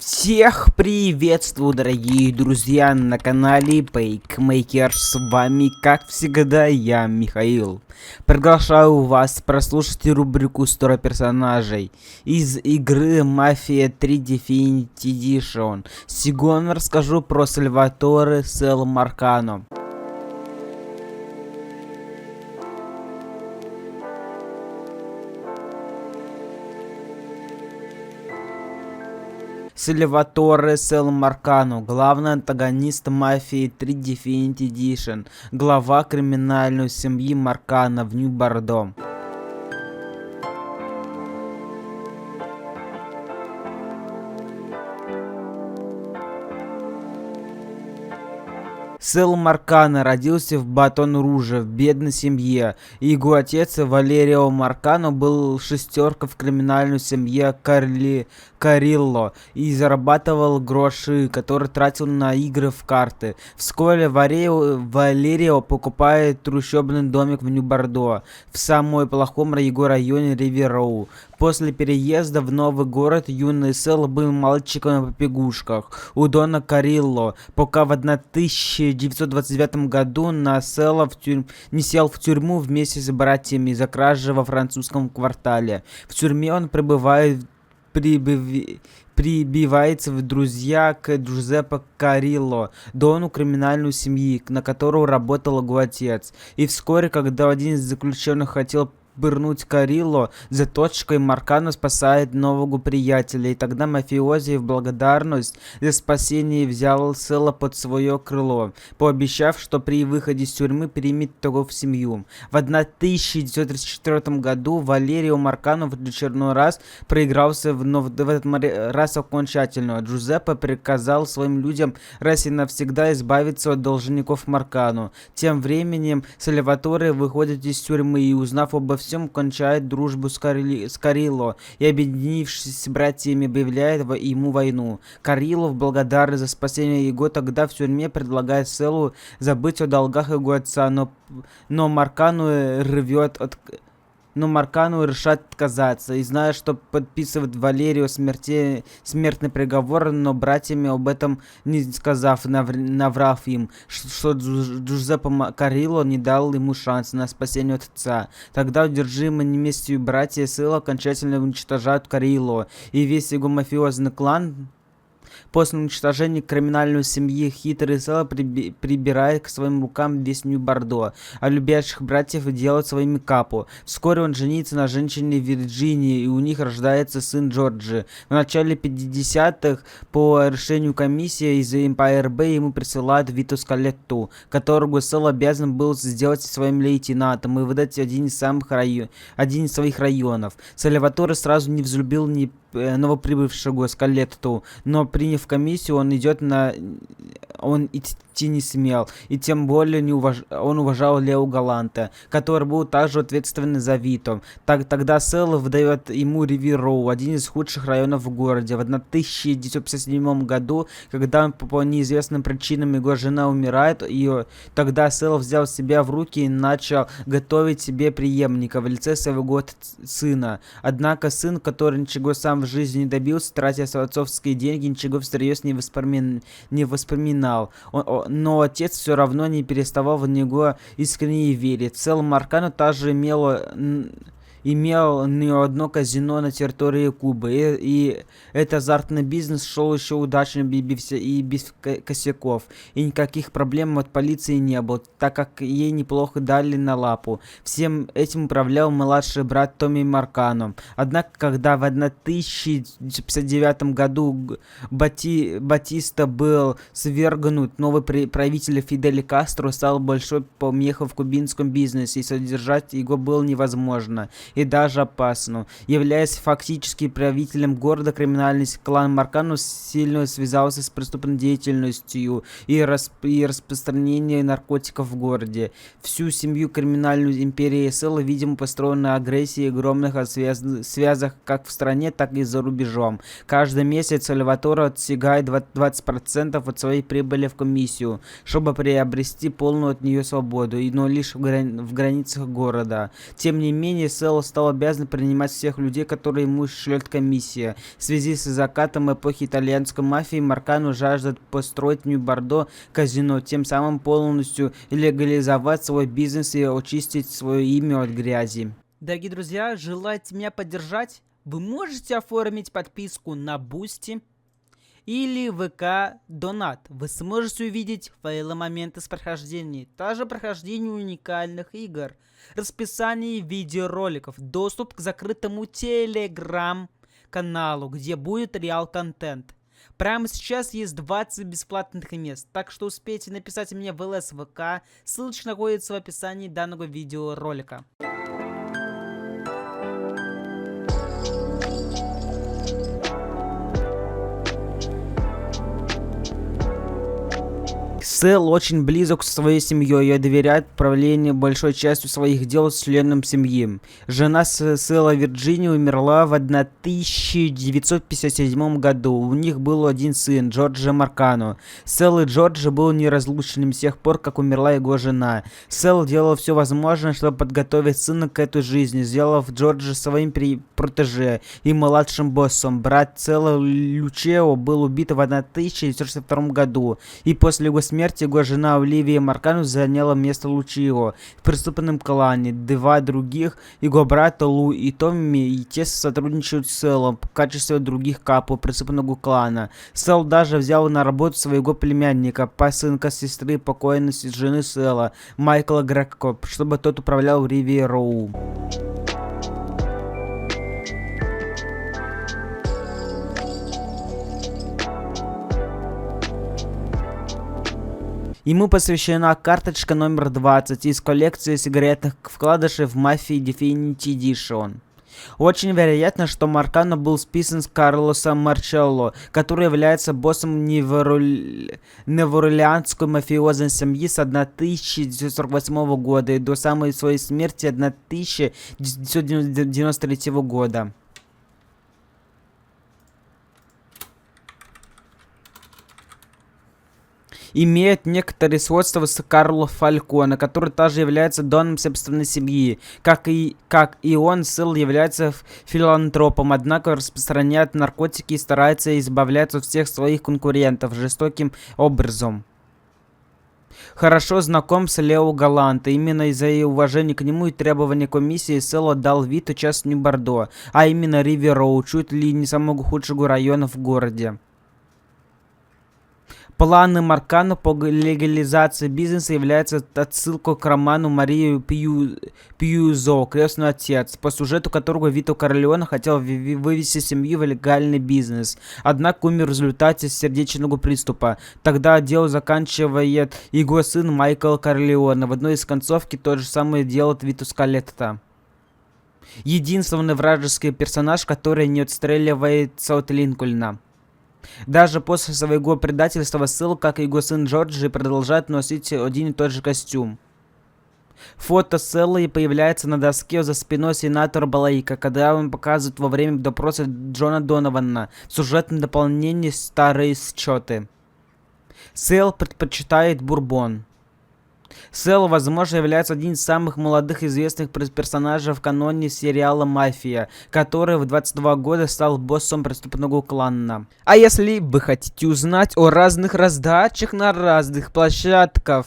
Всех приветствую, дорогие друзья, на канале PakeMaker. С вами, как всегда, я, Михаил. Приглашаю вас прослушать рубрику 100 персонажей из игры Mafia 3 Definitive Edition. Сегодня расскажу про Сальваторе Селл Маркано. Сальваторе Селл Маркано, главный антагонист Мафии 3 Definitive Edition, глава криминальной семьи Маркано в Нью-Бордо. Селл Маркано родился в Батон-Руже в бедной семье. Его отец Валерио Маркано был шестеркой в криминальной семье Карилло и зарабатывал гроши, которые тратил на игры в карты. Вскоре Валерио покупает трущобный домик в Нью-Бордо, в самом плохом его районе Ривер-Роу. После переезда в новый город юный Селл был мальчиком на побегушках у Дона Карилло, пока в 1929 году не сел в тюрьму вместе с братьями за кражи во французском квартале. В тюрьме он прибивается в друзья к Джузеппе Карилло, дону криминальной семьи, на которую работал его отец. И вскоре, когда один из заключенных хотел пырнуть Карилло за точкой, Маркано спасает нового приятеля, и тогда мафиози в благодарность за спасение взял Селла под свое крыло, пообещав, что при выходе из тюрьмы примет его в семью. В 1934 году Валерио Маркано в очередной раз проигрался, но в этот раз окончательно. Джузеппе приказал своим людям раз и навсегда избавиться от должников Маркано. Тем временем Сальваторе выходит из тюрьмы и, узнав обо всем, кончает дружбу с Карилло и, объединившись с братьями, объявляет ему войну. Карилло, в благодарность за спасение его тогда в тюрьме, предлагает Селлу забыть о долгах его отца, но Маркано решает отказаться, и зная, что подписывает Валерио смертный приговор, но братьями об этом не сказав, наврав им, что Джузеппе Карилло не дал ему шанс на спасение от отца. Тогда удержимые неместью братья Селла окончательно уничтожают Карилло и весь его мафиозный клан. После уничтожения криминальной семьи хитрый Селл прибирает к своим рукам весь Нью-Бордо, а любящих братьев делает своими капо. Вскоре он женится на женщине Вирджинии, и у них рождается сын Джорджи. В начале 50-х по решению комиссии из Empire Bay ему присылают Вито Скалетту, которого Селл обязан был сделать своим лейтенантом и выдать один из своих районов. Сальваторе сразу не взлюбил новоприбывшего Скалетту, но приняв комиссию, он идти не смел, и тем более он уважал Лео Галанте, который был также ответственный за Вито. Тогда Селл выдает ему Ривер-Роу, один из худших районов в городе. В 1957 году, когда по неизвестным причинам его жена умирает, тогда Селл взял себя в руки и начал готовить себе преемника в лице своего сына. Однако сын, который ничего сам в жизни не добился, тратя отцовские деньги, ничего всерьез не воспоминал. Но отец все равно не переставал в него искренне верить. Селл Маркано также имел не одно казино на территории Кубы, и этот азартный бизнес шел еще удачно и без косяков, и никаких проблем от полиции не было, так как ей неплохо дали на лапу. Всем этим управлял младший брат Томми Маркано. Однако, когда в 1959 году Батиста был свергнут, новый правитель Фидель Кастро стал большой помехой в кубинском бизнесе, и содержать его было невозможно и даже опасно. Являясь фактически правителем города, криминальный клан Маркано сильно связался с преступной деятельностью и распространением наркотиков в городе. Всю семью криминальной империи Селла, видимо, построена на агрессии и огромных связях как в стране, так и за рубежом. Каждый месяц Сальваторе отсягает 20% от своей прибыли в комиссию, чтобы приобрести полную от нее свободу, но лишь в границах города. Тем не менее, Селл Сэл стал обязан принимать всех людей, которые ему шлет комиссия. В связи с закатом эпохи итальянской мафии Маркано жаждет построить в Нью-Бордо казино, тем самым полностью легализовать свой бизнес и очистить свое имя от грязи. Дорогие друзья, желаете меня поддержать? Вы можете оформить подписку на Boosty или ВК Донат. Вы сможете увидеть файлы моменты с прохождения, также прохождение уникальных игр, расписание видеороликов, доступ к закрытому телеграм-каналу, где будет реал-контент. Прямо сейчас есть 20 бесплатных мест, так что успейте написать мне в ЛС ВК, ссылочка находится в описании данного видеоролика. Сэл очень близок со своей семьей и доверяет управлению большой частью своих дел с членам семьи. Жена Сэла Вирджиния умерла в 1957 году. У них был один сын, Джорджа Маркано. Сэл и Джорджа был неразлучным с тех пор, как умерла его жена. Сэл делал все возможное, чтобы подготовить сына к этой жизни, сделав Джорджа своим протеже и младшим боссом. Брат Сэла Лючео был убит в 1962 году, и после его смерти его жена Оливия Маркано заняла место Лучио в преступном клане. Два других, его брата Лу и Томми, и тесно сотрудничают с Сэлом в качестве других капов преступного клана. Сэл даже взял на работу своего племянника, пасынка сестры покойной жены Сэла, Майкла Грекко, чтобы тот управлял Ривией Роу. Ему посвящена карточка номер 20 из коллекции сигаретных вкладышей в Mafia Definite Edition. Очень вероятно, что Маркано был списан с Карлосом Марчелло, который является боссом неворолеанской мафиозной семьи с 1948 года и до самой своей смерти 1993 года. Имеет некоторые сходства с Карло Фальконе, который также является доном собственной семьи. Как и он, Сэл является филантропом, однако распространяет наркотики и старается избавляться от всех своих конкурентов жестоким образом. Хорошо знаком с Лео Галанте. Именно из-за ее уважения к нему и требования комиссии Сэл отдал Виту часть Нью-Бордо, а именно Ривер Роу, чуть ли не самого худшего района в городе. Планы Маркано по легализации бизнеса являются отсылкой к роману Марии Пьюзо «Крестный отец», по сюжету которого Вито Корлеоне хотел вывести семью в легальный бизнес, однако умер в результате сердечного приступа. Тогда дело заканчивает его сын Майкл Корлеоне. В одной из концовки то же самое делает Вито Скалетта. Единственный вражеский персонаж, который не отстреливается от Линкольна. Даже после своего предательства Сэл, как и его сын Джорджи, продолжает носить один и тот же костюм. Фото Сэла появляется на доске за спиной сенатора Блейка, когда он показывает во время допроса Джона Донована в сюжетном дополнении старые счеты. Сэл предпочитает бурбон. Сэл, возможно, является одним из самых молодых известных персонажей в каноне сериала «Мафия», который в 22 года стал боссом преступного клана. А если вы хотите узнать о разных раздачах на разных площадках,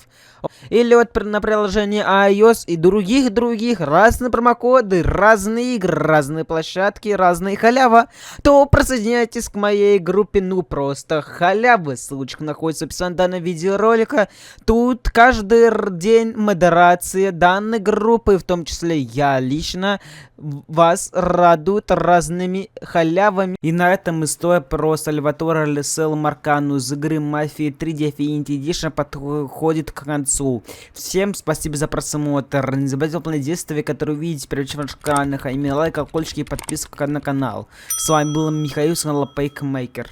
или вот на приложении iOS и других разные промокоды, разные игры, разные площадки, разные халява, то присоединяйтесь к моей группе «Ну просто халявы». Ссылочка находится в описании данного видеоролика. Тут каждый день модерация данной группы, в том числе я лично, вас радует разными халявами. И на этом история про Сальватора Сэл Маркано из игры Mafia 3 Definite Edition подходит к концу. Всем спасибо за просмотр. Не забывайте выполнять действия, которые увидите перед ваших экранах, а именно лайк, колокольчики и подписка на канал. С вами был Михаил с канала Пейкмейкер.